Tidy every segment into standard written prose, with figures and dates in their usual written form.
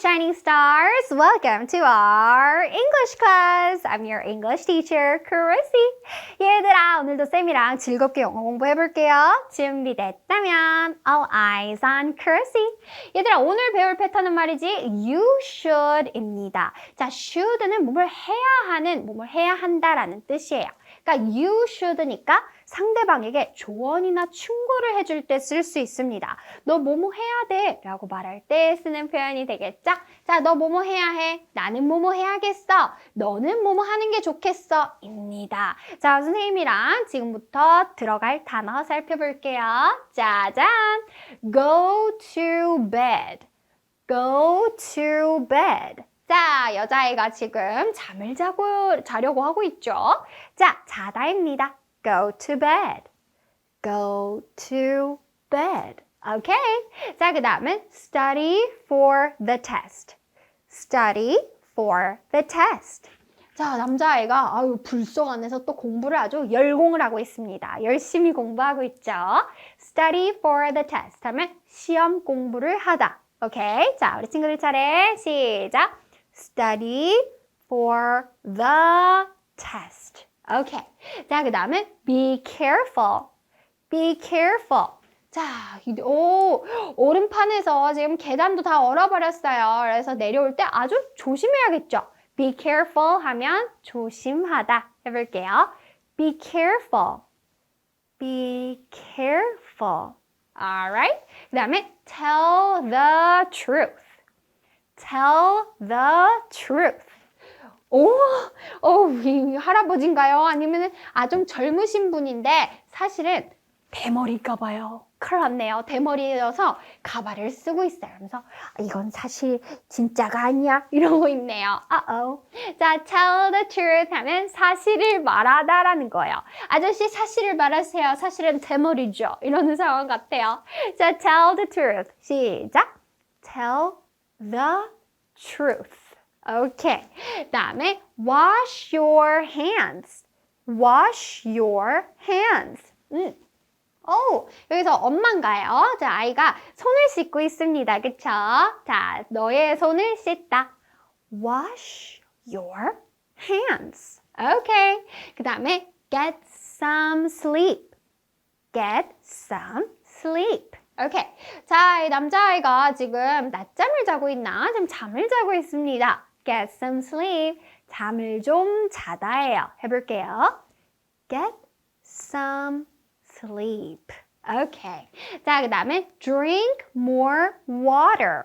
shining stars. Welcome to our English class. I'm your English teacher, Chrissy. 얘들아, 오늘도 쌤이랑 즐겁게 영어 공부해볼게요. 준비됐다면 all eyes on Chrissy. 얘들아, 오늘 배울 패턴은 말이지 you should입니다. 자, should는 뭐뭘 해야 하는, 뭐뭘 해야 한다라는 뜻이에요. 그러니까 you should니까 상대방에게 조언이나 충고를 해줄 때 쓸 수 있습니다. 너 뭐뭐 해야 돼 라고 말할 때 쓰는 표현이 되겠죠? 자, 너 뭐뭐 해야 해. 나는 뭐뭐 해야겠어. 너는 뭐뭐 하는 게 좋겠어. 입니다. 자, 선생님이랑 지금부터 들어갈 단어 살펴볼게요. 짜잔! Go to bed. Go to bed. 자, 여자아이가 지금 잠을 자려고 하고 있죠. 자, 자다입니다. Go to bed. Go to bed. Okay. 자, 그 다음은 study for the test. Study for the test. 자, 남자아이가 불속 안에서 또 공부를 아주 열공을 하고 있습니다. 열심히 공부하고 있죠. Study for the test 하면 시험 공부를 하다. 오케이. 자, 우리 친구들 차례 시작. Study for the test. 오케이. 자, 그 다음은 be careful. Be careful. 자, 오른판에서 지금 계단도 다 얼어버렸어요. 그래서 내려올 때 아주 조심해야겠죠. Be careful 하면 조심하다. 해볼게요. Be careful. Be careful. Alright. 그 다음에 tell the truth. Tell the truth. 이 할아버지인가요? 아니면 좀 젊으신 분인데 사실은 대머리일까 봐요. 큰일 났네요. 대머리여서 가발을 쓰고 있어요. 그래서 이건 사실 진짜가 아니야. 이러고 있네요. 자, tell the truth 하면 사실을 말하다라는 거예요. 아저씨 사실을 말하세요. 사실은 대머리죠. 이러는 상황 같아요. 자, tell the truth. 시작. Tell the truth. 오케이. 다음에 wash your hands. Wash your hands. 여기서 엄마인가요? 자, 아이가 손을 씻고 있습니다. 그쵸? 자, 너의 손을 씻다. Wash your hands. 오케이. 그 다음에 get some sleep. Get some sleep. 오케이. 자, 이 남자아이가 지금 낮잠을 자고 있나? 지금 잠을 자고 있습니다. Get some sleep. 잠을 좀 자다예요. 해볼게요. Get some sleep. 오케이. 자, 그 다음에 drink more water.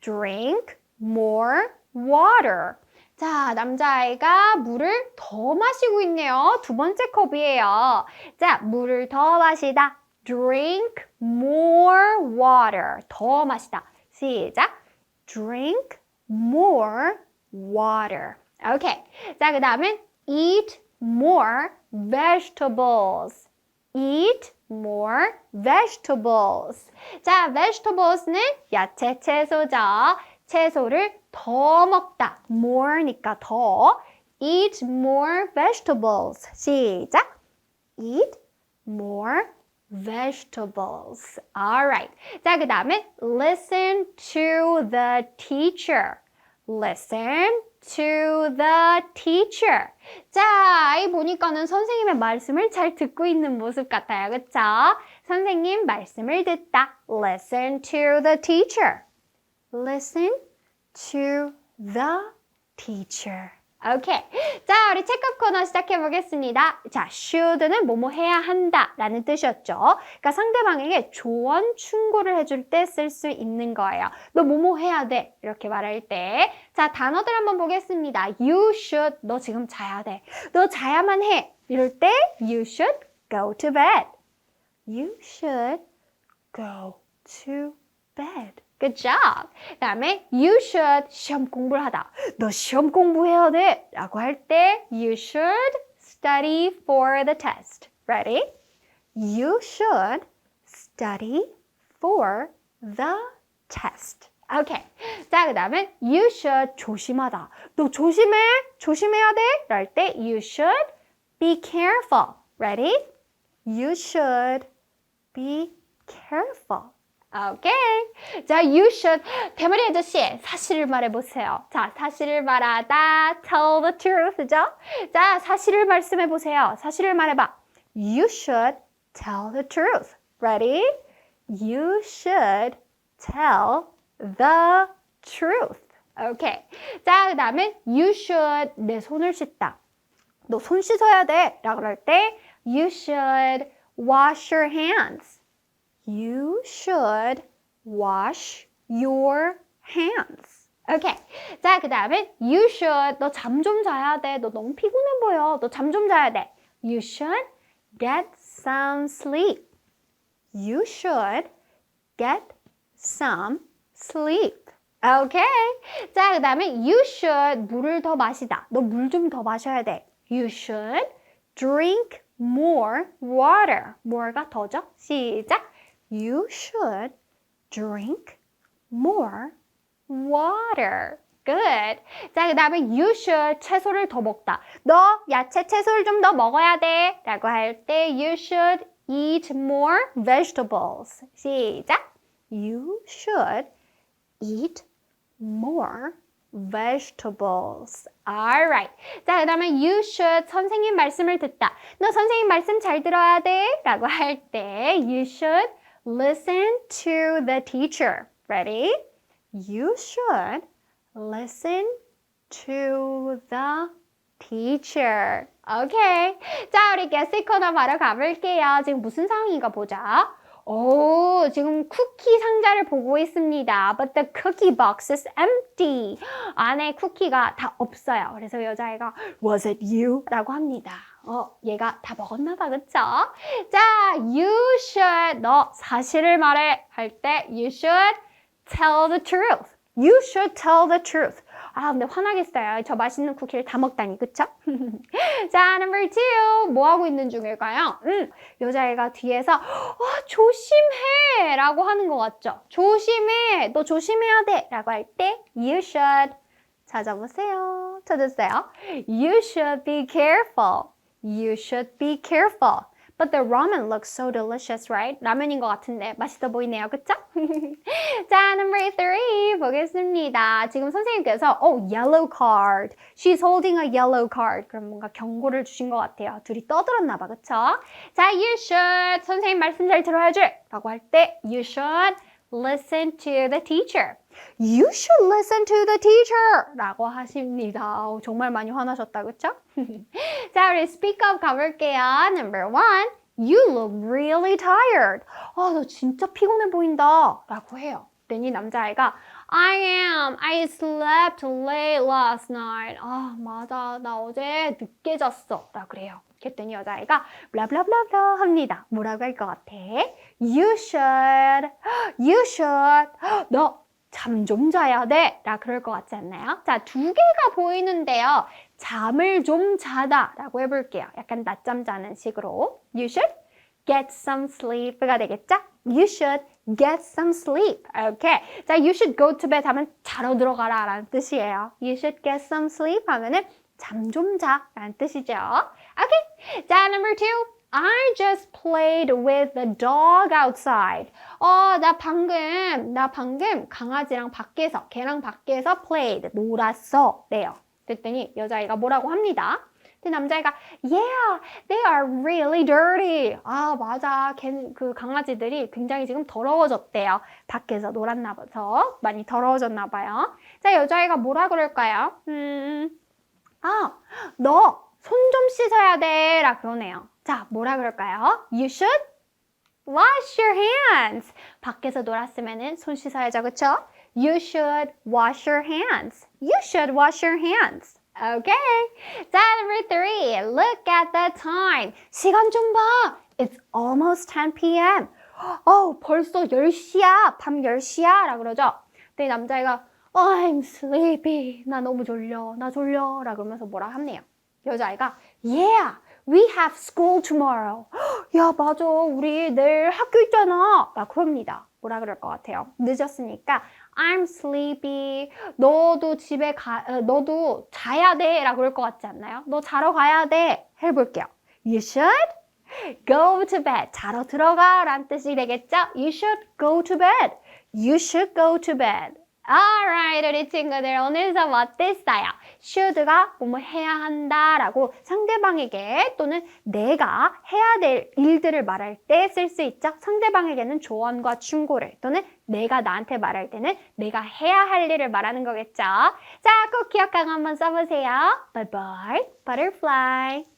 Drink more water. 자, 남자아이가 물을 더 마시고 있네요. 두 번째 컵이에요. 자, 물을 더 마시다. Drink more water. 더 마시다. 시작. Drink more water. 오케이. 자, 그 다음은 eat more vegetables. Eat more vegetables. 자, vegetables는 야채, 채소죠. 채소를 더 먹다. more니까 더. Eat more vegetables. 시작. Eat more vegetables. Alright. 자, 그 다음에 listen to the teacher. Listen to the teacher. 자, 아이 보니까는 선생님의 말씀을 잘 듣고 있는 모습 같아요. 그쵸? 선생님 말씀을 듣다. Listen to the teacher. Listen to the teacher. 오케이. 자, 우리 체크업 코너 시작해 보겠습니다. 자, should는 뭐뭐 해야 한다 라는 뜻이었죠. 그러니까 상대방에게 조언, 충고를 해줄 때 쓸 수 있는 거예요. 너 뭐뭐 해야 돼. 이렇게 말할 때. 자, 단어들 한번 보겠습니다. You should. 너 지금 자야 돼. 너 자야만 해. 이럴 때 you should go to bed. You should go to bed. Good job. 다음에 you should 시험 공부를 하다. 너 시험 공부해야 돼. 라고 할 때 you should study for the test. Ready? You should study for the test. Okay. 자, 그 다음에 you should 조심하다. 너 조심해. 조심해야 돼. 랄 때 you should be careful. Ready? You should be careful. 오케이. 자, you should. 대머리 아저씨, 사실을 말해보세요. 자, 사실을 말하다. Tell the truth죠? 자, 사실을 말씀해보세요. 사실을 말해봐. You should tell the truth. Ready? You should tell the truth. 오케이. 자, 그 다음에 you should. 내 손을 씻다. 너 손 씻어야 돼. 라고 할 때 you should wash your hands. You should wash your hands. 오케이. 자, 그 다음에 you should. 너 잠 좀 자야 돼. 너 너무 피곤해 보여. 너 잠 좀 자야 돼. You should get some sleep. You should get some sleep. 오케이. 자, 그 다음에 you should. 물을 더 마시다. 너 물 좀 더 마셔야 돼. You should drink more water. more가 더죠? 시작. You should drink more water. Good. 자, 그 다음에 you should 채소를 더 먹다. 너 야채 채소를 좀 더 먹어야 돼. 라고 할 때 you should eat more vegetables. 시작. You should eat more vegetables. Alright. 자, 그 다음에 you should 선생님 말씀을 듣다. 너 선생님 말씀 잘 들어야 돼. 라고 할 때 you should listen to the teacher. Ready? You should listen to the teacher. 오케이. 자, 우리 게스 코너 바로 가볼게요. 지금 무슨 상황인가 보자. 오, 지금 쿠키 상자를 보고 있습니다. But the cookie box is empty. 안에 쿠키가 다 없어요. 그래서 여자애가 Was it you? 라고 합니다. 얘가 다 먹었나 봐, 그쵸? 자, you should, 너 사실을 말해 할 때 you should tell the truth. You should tell the truth. 아, 근데 화나겠어요. 저 맛있는 쿠키를 다 먹다니, 그쵸? 자, number two. 뭐 하고 있는 중일까요? 여자애가 뒤에서 조심해! 라고 하는 것 같죠? 조심해! 너 조심해야 돼! 라고 할 때 you should. 찾아보세요. 찾았어요? You should be careful. You should be careful. But the ramen looks so delicious, right? 라면인 것 같은데 맛있어 보이네요, 그쵸? 자, number three 보겠습니다. 지금 선생님께서 yellow card. She's holding a yellow card. 그럼 뭔가 경고를 주신 것 같아요. 둘이 떠들었나 봐, 그쵸? 자, you should. 선생님 말씀 잘 들어야지. 라고 할 때 you should listen to the teacher. You should listen to the teacher. 라고 하십니다. 정말 많이 화나셨다, 그쵸? 자, 우리 speak up 가볼게요. Number one. You look really tired. 너 진짜 피곤해 보인다. 라고 해요. 그랬더니 남자애가 I am. I slept late last night. 맞아. 나 어제 늦게 잤어. 라고 그래요. 그랬더니 여자애가 블라블라블라 합니다. 뭐라고 할 것 같아? You should. You should. 너 잠 좀 자야 돼. 라 그럴 것 같지 않나요? 자, 두 개가 보이는데요. 잠을 좀 자다 라고 해볼게요. 약간 낮잠 자는 식으로. You should get some sleep가 되겠죠? You should get some sleep. 오케이. 자, you should go to bed 하면 자러 들어가라 라는 뜻이에요. You should get some sleep 하면은 잠 좀 자 라는 뜻이죠. 오케이. 자, number two. I just played with the dog outside. 나 방금 강아지랑 밖에서, 걔랑 밖에서 played, 놀았어. 래요. 그랬더니 여자애가 뭐라고 합니다. 근데 남자애가 Yeah, they are really dirty. 맞아. 그 강아지들이 굉장히 지금 더러워졌대요. 밖에서 놀았나 봐서 많이 더러워졌나 봐요. 자, 여자애가 뭐라 그럴까요? 너 손 좀 씻어야 돼. 라 그러네요. 자, 뭐라 그럴까요? You should wash your hands. 밖에서 놀았으면은 손 씻어야죠, 그쵸? You should wash your hands. You should wash your hands. Okay. 자, number three. Look at the time. 시간 좀 봐. It's almost 10 p.m. 벌써 10시야. 밤 10시야. 라 그러죠. 근데 남자애가 I'm sleepy. 나 너무 졸려. 나 졸려. 라 그러면서 뭐라 하네요. 여자애가 Yeah, we have school tomorrow. 야, 맞아. 우리 내일 학교 있잖아. 라 그럽니다. 뭐라 그럴 것 같아요? 늦었으니까 I'm sleepy. 너도 너도 자야 돼. 라 그럴 것 같지 않나요? 너 자러 가야 돼. 해볼게요. You should Go to bed. 자러 들어가 라는 뜻이 되겠죠? You should go to bed. You should go to bed. Alright, 우리 친구들 오늘 수업 어땠어요? should가 뭐뭐 해야 한다라고 상대방에게 또는 내가 해야 될 일들을 말할 때 쓸 수 있죠. 상대방에게는 조언과 충고를 또는 내가 나한테 말할 때는 내가 해야 할 일을 말하는 거겠죠. 자, 꼭 기억하고 한번 써보세요. Bye bye, butterfly.